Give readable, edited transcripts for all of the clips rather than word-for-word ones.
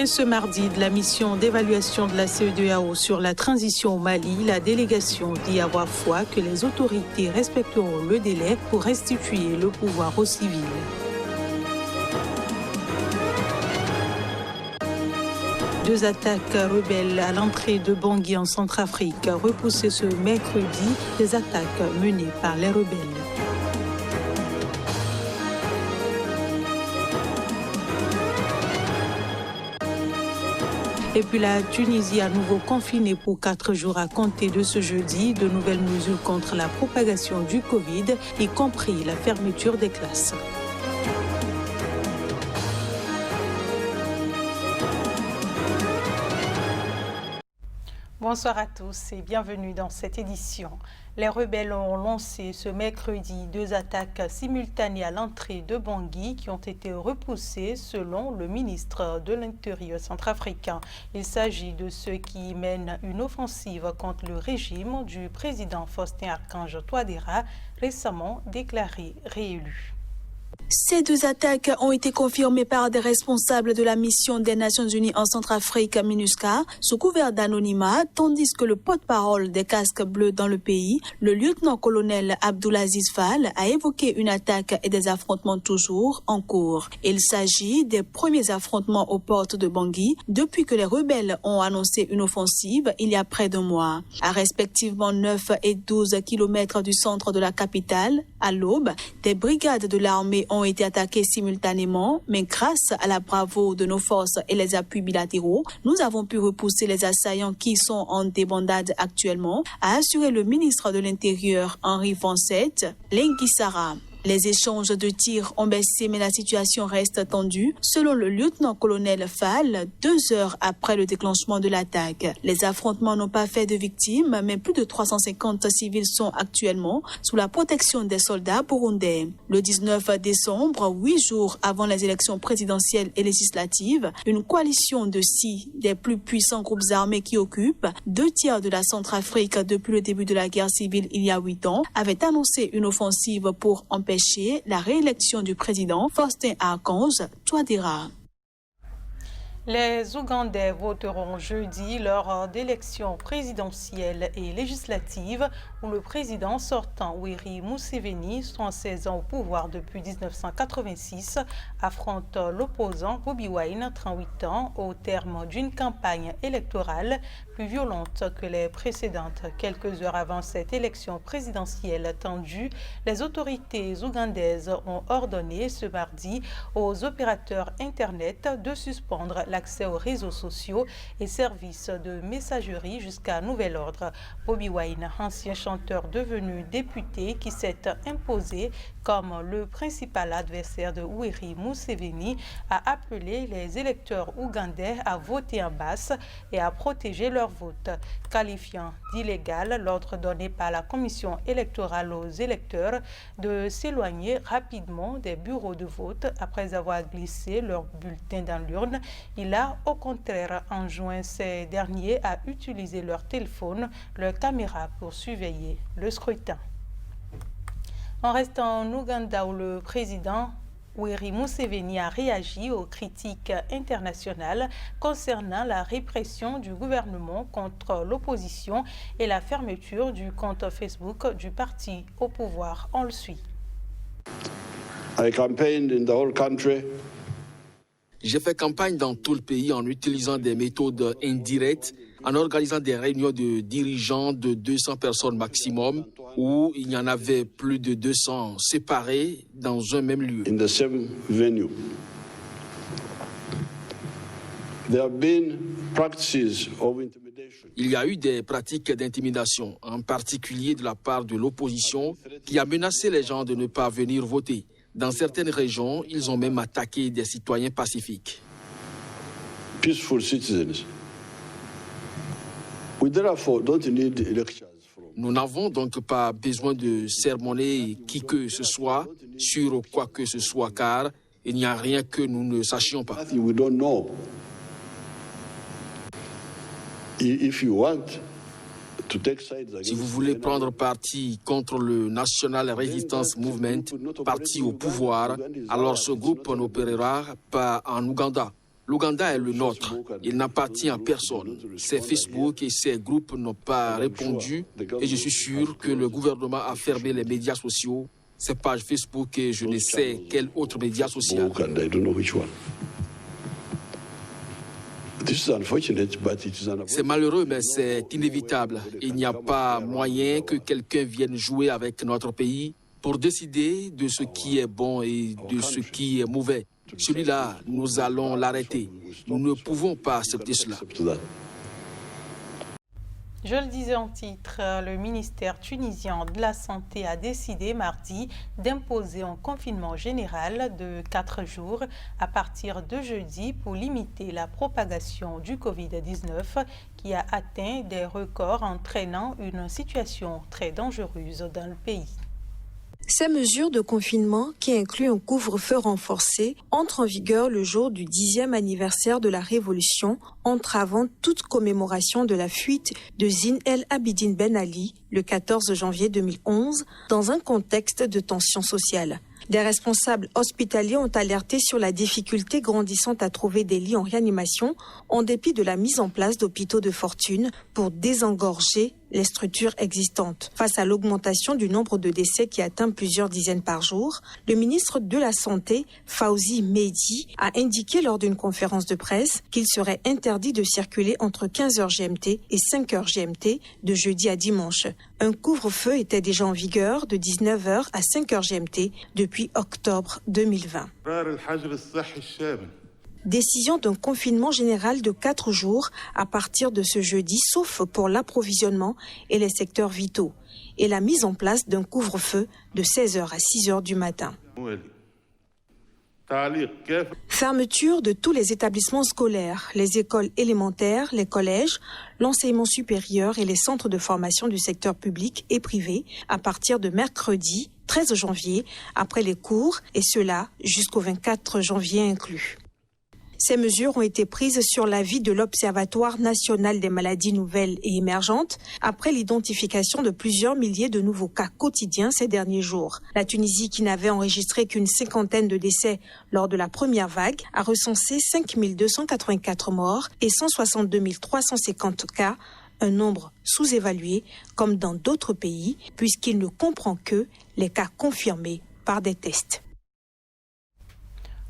Fin ce mardi de la mission d'évaluation de la CEDEAO sur la transition au Mali, la délégation dit avoir foi que les autorités respecteront le délai pour restituer le pouvoir aux civils. Deux attaques rebelles à l'entrée de Bangui en Centrafrique, repoussées ce mercredi, des attaques menées par les rebelles. Et puis la Tunisie à nouveau confinée pour 4 jours à compter de ce jeudi. De nouvelles mesures contre la propagation du Covid, y compris la fermeture des classes. Bonsoir à tous et bienvenue dans cette édition. Les rebelles ont lancé ce mercredi 2 attaques simultanées à l'entrée de Bangui qui ont été repoussées selon le ministre de l'Intérieur centrafricain. Il s'agit de ceux qui mènent une offensive contre le régime du président Faustin-Archange Touadéra, récemment déclaré réélu. Ces 2 attaques ont été confirmées par des responsables de la mission des Nations Unies en Centrafrique, MINUSCA, sous couvert d'anonymat, tandis que le porte-parole des casques bleus dans le pays, le lieutenant-colonel Abdoulaziz Fall, a évoqué une attaque et des affrontements toujours en cours. Il s'agit des premiers affrontements aux portes de Bangui depuis que les rebelles ont annoncé une offensive il y a près d'1 mois. À respectivement 9 et 12 kilomètres du centre de la capitale, à l'aube, des brigades de l'armée ont été attaqués simultanément, mais grâce à la bravoure de nos forces et les appuis bilatéraux, nous avons pu repousser les assaillants qui sont en débandade actuellement, a assuré le ministre de l'Intérieur Henri Vancette Lenguissara. Les échanges de tirs ont baissé, mais la situation reste tendue. Selon le lieutenant-colonel Fall, 2 heures après le déclenchement de l'attaque, les affrontements n'ont pas fait de victimes, mais plus de 350 civils sont actuellement sous la protection des soldats burundais. Le 19 décembre, 8 jours avant les élections présidentielles et législatives, une coalition de 6 des plus puissants groupes armés qui occupent 2 tiers de la Centrafrique depuis le début de la guerre civile il y a 8 ans avait annoncé une offensive pour empêcher la réélection du président Faustin-Archange Touadéra. Les Ougandais voteront jeudi lors d'élections présidentielles et législatives où le président sortant Yoweri Museveni, 116 ans au pouvoir depuis 1986, affronte l'opposant Bobi Wine, 38 ans, au terme d'une campagne électorale plus violente que les précédentes. Quelques heures avant cette élection présidentielle tendue, les autorités ougandaises ont ordonné ce mardi aux opérateurs Internet de suspendre l'accès aux réseaux sociaux et services de messagerie jusqu'à nouvel ordre. Bobi Wine, ancien chanteur devenu député qui s'est imposé comme le principal adversaire de Yoweri Museveni, a appelé les électeurs ougandais à voter en masse et à protéger leur vote, qualifiant d'illégal l'ordre donné par la commission électorale aux électeurs de s'éloigner rapidement des bureaux de vote après avoir glissé leur bulletin dans l'urne. Il a au contraire enjoint ces derniers à utiliser leur téléphone, leur caméra pour surveiller le scrutin. On reste en Ouganda où le président Yoweri Museveni a réagi aux critiques internationales concernant la répression du gouvernement contre l'opposition et la fermeture du compte Facebook du parti au pouvoir. On le suit. I campaigned in the whole country. J'ai fait campagne dans tout le pays en utilisant des méthodes indirectes, en organisant des réunions de dirigeants de 200 personnes maximum, où il y en avait plus de 200 séparés dans un même lieu. In the same venue. There have been practices of intimidation. Il y a eu des pratiques d'intimidation, en particulier de la part de l'opposition, qui a menacé les gens de ne pas venir voter. Dans certaines régions, ils ont même attaqué des citoyens pacifiques. Peaceful citizens. We therefore don't need lectures. Nous n'avons donc pas besoin de sermonner qui que ce soit sur quoi que ce soit, car il n'y a rien que nous ne sachions pas. We don't know. If you want to take sides against, Si vous voulez prendre parti contre le National Resistance Movement, parti au pouvoir, alors ce groupe n'opérera pas en Ouganda. L'Ouganda est le nôtre. Il n'appartient à personne. Ces Facebook et ces groupes n'ont pas répondu et je suis sûr que le gouvernement a fermé les médias sociaux, ces pages Facebook et je ne sais quel autre média social. C'est malheureux, mais c'est inévitable. Il n'y a pas moyen que quelqu'un vienne jouer avec notre pays pour décider de ce qui est bon et de ce qui est mauvais. Celui-là, nous allons l'arrêter. Nous ne pouvons pas accepter cela. Je le disais en titre, le ministère tunisien de la Santé a décidé mardi d'imposer un confinement général de 4 jours à partir de jeudi pour limiter la propagation du Covid-19 qui a atteint des records entraînant une situation très dangereuse dans le pays. Ces mesures de confinement, qui incluent un couvre-feu renforcé, entrent en vigueur le jour du 10e anniversaire de la Révolution, entravant toute commémoration de la fuite de Zine El Abidine Ben Ali le 14 janvier 2011, dans un contexte de tension sociale. Des responsables hospitaliers ont alerté sur la difficulté grandissante à trouver des lits en réanimation en dépit de la mise en place d'hôpitaux de fortune pour désengorger les structures existantes. Face à l'augmentation du nombre de décès qui atteint plusieurs dizaines par jour, le ministre de la Santé, Fawzi Mehdi, a indiqué lors d'une conférence de presse qu'il serait interdit de circuler entre 15h GMT et 5h GMT de jeudi à dimanche. Un couvre-feu était déjà en vigueur de 19h à 5h GMT depuis octobre 2020. Décision d'un confinement général de 4 jours à partir de ce jeudi, sauf pour l'approvisionnement et les secteurs vitaux, et la mise en place d'un couvre-feu de 16h à 6h du matin. Fermeture de tous les établissements scolaires, les écoles élémentaires, les collèges, l'enseignement supérieur et les centres de formation du secteur public et privé à partir de mercredi 13 janvier après les cours et cela jusqu'au 24 janvier inclus. Ces mesures ont été prises sur l'avis de l'Observatoire national des maladies nouvelles et émergentes après l'identification de plusieurs milliers de nouveaux cas quotidiens ces derniers jours. La Tunisie, qui n'avait enregistré qu'une 50aine de décès lors de la première vague, a recensé 5 284 morts et 162 350 cas, un nombre sous-évalué comme dans d'autres pays puisqu'il ne comprend que les cas confirmés par des tests.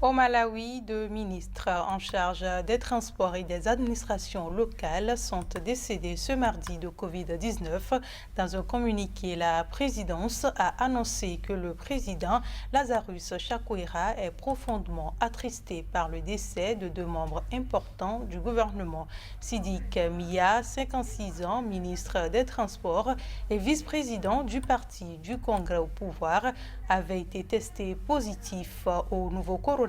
Au Malawi, 2 ministres en charge des transports et des administrations locales sont décédés ce mardi de Covid-19. Dans un communiqué, la présidence a annoncé que le président Lazarus Chakwera est profondément attristé par le décès de 2 membres importants du gouvernement. Sidik Mia, 56 ans, ministre des Transports et vice-président du parti du Congrès au pouvoir, avait été testé positif au nouveau coronavirus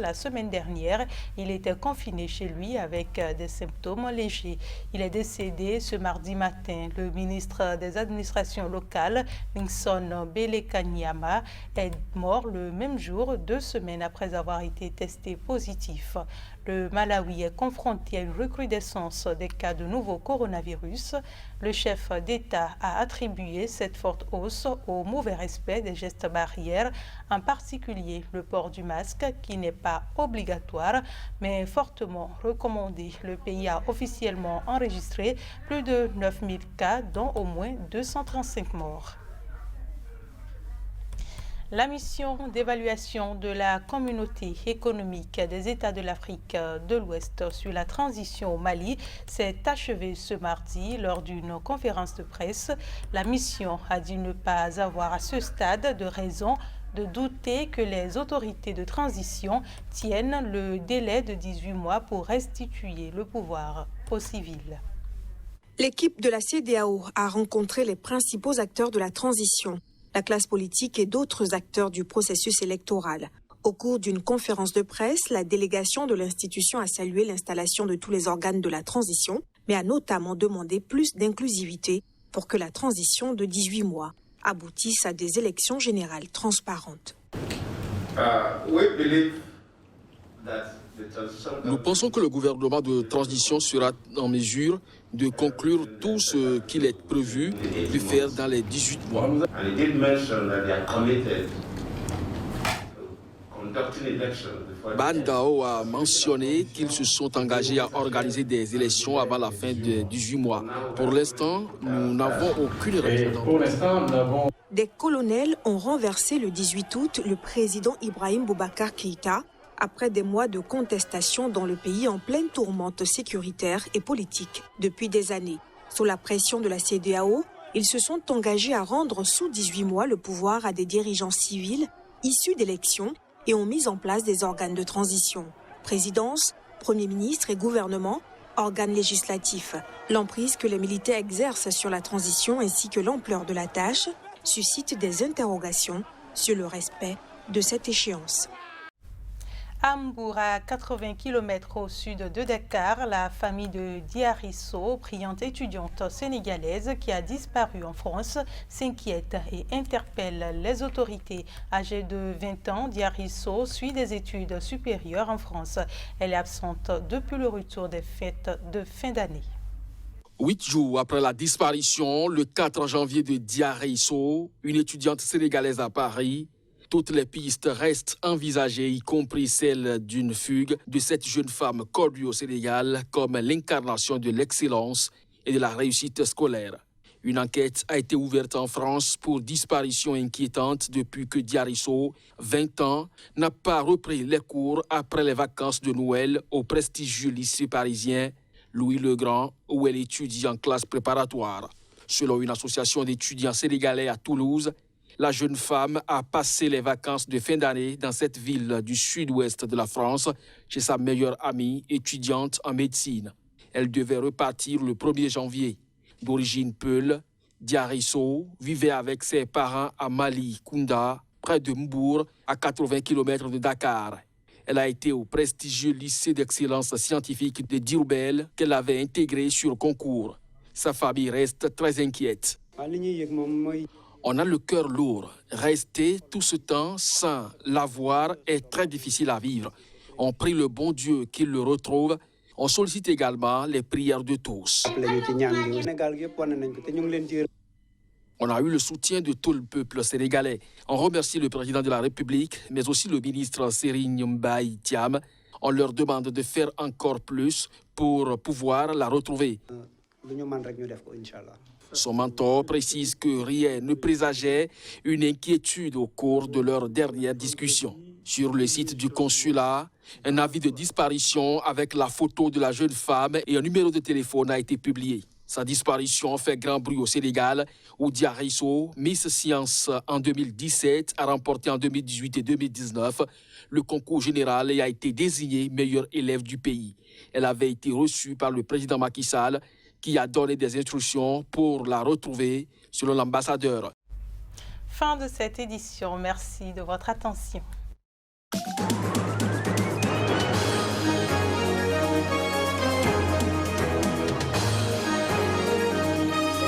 la semaine dernière. Il était confiné chez lui avec des symptômes légers. Il est décédé ce mardi matin. Le ministre des administrations locales, Nixon Belekanyama, est mort le même jour, 2 semaines après avoir été testé positif. Le Malawi est confronté à une recrudescence des cas de nouveau coronavirus. Le chef d'État a attribué cette forte hausse au mauvais respect des gestes barrières, en particulier le port du masque qui n'est pas obligatoire mais fortement recommandé. Le pays a officiellement enregistré plus de 9000 cas dont au moins 235 morts. La mission d'évaluation de la communauté économique des États de l'Afrique de l'Ouest sur la transition au Mali s'est achevée ce mardi lors d'une conférence de presse. La mission a dit ne pas avoir à ce stade de raison de douter que les autorités de transition tiennent le délai de 18 mois pour restituer le pouvoir aux civils. L'équipe de la CEDEAO a rencontré les principaux acteurs de la transition, la classe politique et d'autres acteurs du processus électoral. Au cours d'une conférence de presse, la délégation de l'institution a salué l'installation de tous les organes de la transition, mais a notamment demandé plus d'inclusivité pour que la transition de 18 mois aboutisse à des élections générales transparentes. Nous pensons que le gouvernement de transition sera en mesure de conclure tout ce qu'il est prévu de faire dans les 18 mois. Ban Dao a mentionné qu'ils se sont engagés à organiser des élections avant la fin de 18 mois. Pour l'instant, nous n'avons aucune raison. Des colonels ont renversé le 18 août le président Ibrahim Boubacar Keïta après des mois de contestation dans le pays en pleine tourmente sécuritaire et politique depuis des années. Sous la pression de la CEDEAO, ils se sont engagés à rendre sous 18 mois le pouvoir à des dirigeants civils issus d'élections et ont mis en place des organes de transition. Présidence, Premier ministre et gouvernement, organes législatifs. L'emprise que les militaires exercent sur la transition ainsi que l'ampleur de la tâche suscitent des interrogations sur le respect de cette échéance. À Mbour, à 80 km au sud de Dakar, la famille de Diarisso, brillante étudiante sénégalaise qui a disparu en France, s'inquiète et interpelle les autorités. Âgée de 20 ans, Diarisso suit des études supérieures en France. Elle est absente depuis le retour des fêtes de fin d'année. 8 jours après la disparition, le 4 janvier de Diarisso, une étudiante sénégalaise à Paris, toutes les pistes restent envisagées, y compris celle d'une fugue de cette jeune femme connue au Sénégal comme l'incarnation de l'excellence et de la réussite scolaire. Une enquête a été ouverte en France pour disparition inquiétante depuis que Diarisso, 20 ans, n'a pas repris les cours après les vacances de Noël au prestigieux lycée parisien Louis-le-Grand, où elle étudie en classe préparatoire. Selon une association d'étudiants sénégalais à Toulouse, la jeune femme a passé les vacances de fin d'année dans cette ville du sud-ouest de la France chez sa meilleure amie étudiante en médecine. Elle devait repartir le 1er janvier. D'origine Peul, Diarisso vivait avec ses parents à Mali, Kounda, près de Mbour, à 80 km de Dakar. Elle a été au prestigieux lycée d'excellence scientifique de Diourbel qu'elle avait intégré sur concours. Sa famille reste très inquiète. On a le cœur lourd. Rester tout ce temps sans l'avoir est très difficile à vivre. On prie le bon Dieu qu'il le retrouve. On sollicite également les prières de tous. On a eu le soutien de tout le peuple sénégalais. On remercie le président de la République, mais aussi le ministre Serigne Mbaye Thiam. On leur demande de faire encore plus pour pouvoir la retrouver. Son mentor précise que rien ne présageait une inquiétude au cours de leur dernière discussion. Sur le site du consulat, un avis de disparition avec la photo de la jeune femme et un numéro de téléphone a été publié. Sa disparition fait grand bruit au Sénégal, où Diarisso, Miss Science en 2017, a remporté en 2018 et 2019 le concours général et a été désignée meilleure élève du pays. Elle avait été reçue par le président Macky Sall, qui a donné des instructions pour la retrouver, selon l'ambassadeur. Fin de cette édition. Merci de votre attention.